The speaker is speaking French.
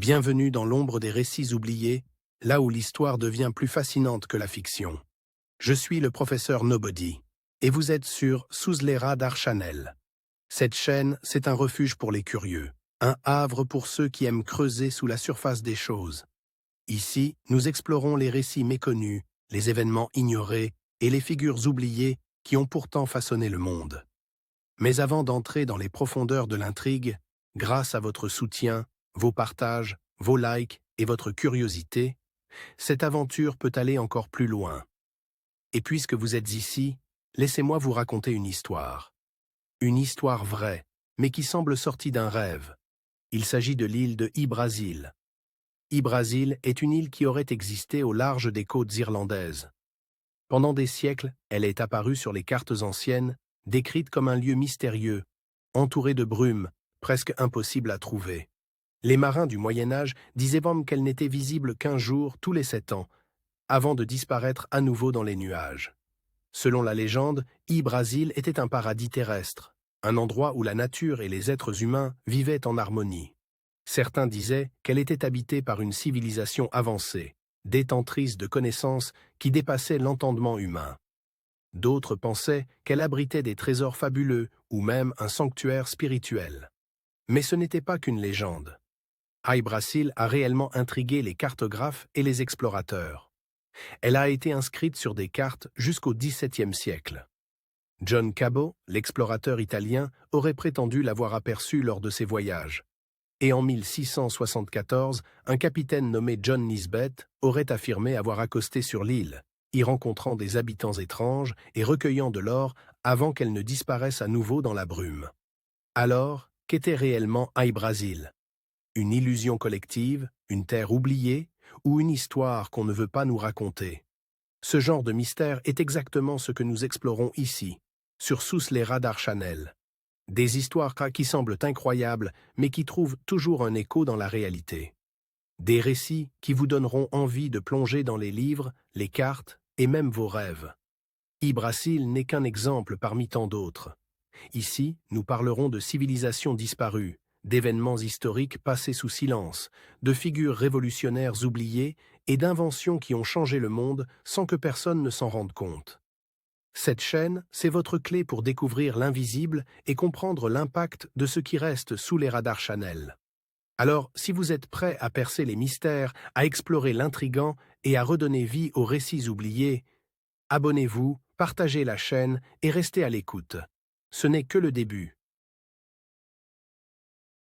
Bienvenue dans l'ombre des récits oubliés, là où l'histoire devient plus fascinante que la fiction. Je suis le professeur Nobody, et vous êtes sur Sous les radars Channel. Cette chaîne, c'est un refuge pour les curieux, un havre pour ceux qui aiment creuser sous la surface des choses. Ici, nous explorons les récits méconnus, les événements ignorés et les figures oubliées qui ont pourtant façonné le monde. Mais avant d'entrer dans les profondeurs de l'intrigue, grâce à votre soutien, vos partages, vos likes et votre curiosité, cette aventure peut aller encore plus loin. Et puisque vous êtes ici, laissez-moi vous raconter une histoire. Une histoire vraie, mais qui semble sortie d'un rêve. Il s'agit de l'île de Yggdrasil. Yggdrasil est une île qui aurait existé au large des côtes irlandaises. Pendant des siècles, elle est apparue sur les cartes anciennes, décrite comme un lieu mystérieux, entouré de brumes, presque impossible à trouver. Les marins du Moyen-Âge disaient même qu'elle n'était visible qu'un jour tous les 7 ans, avant de disparaître à nouveau dans les nuages. Selon la légende, Yggdrasil était un paradis terrestre, un endroit où la nature et les êtres humains vivaient en harmonie. Certains disaient qu'elle était habitée par une civilisation avancée, détentrice de connaissances qui dépassaient l'entendement humain. D'autres pensaient qu'elle abritait des trésors fabuleux ou même un sanctuaire spirituel. Mais ce n'était pas qu'une légende. Yggdrasil a réellement intrigué les cartographes et les explorateurs. Elle a été inscrite sur des cartes jusqu'au XVIIe siècle. John Cabot, l'explorateur italien, aurait prétendu l'avoir aperçue lors de ses voyages. Et en 1674, un capitaine nommé John Nisbet aurait affirmé avoir accosté sur l'île, y rencontrant des habitants étranges et recueillant de l'or avant qu'elle ne disparaisse à nouveau dans la brume. Alors, qu'était réellement Yggdrasil ? Une illusion collective, une terre oubliée, ou une histoire qu'on ne veut pas nous raconter? Ce genre de mystère est exactement ce que nous explorons ici, sur Sous les radars Channel. Des histoires qui semblent incroyables, mais qui trouvent toujours un écho dans la réalité. Des récits qui vous donneront envie de plonger dans les livres, les cartes et même vos rêves. Yggdrasil n'est qu'un exemple parmi tant d'autres. Ici, nous parlerons de civilisations disparues, d'événements historiques passés sous silence, de figures révolutionnaires oubliées et d'inventions qui ont changé le monde sans que personne ne s'en rende compte. Cette chaîne, c'est votre clé pour découvrir l'invisible et comprendre l'impact de ce qui reste sous les radars Channel. Alors, si vous êtes prêt à percer les mystères, à explorer l'intrigant et à redonner vie aux récits oubliés, abonnez-vous, partagez la chaîne et restez à l'écoute. Ce n'est que le début.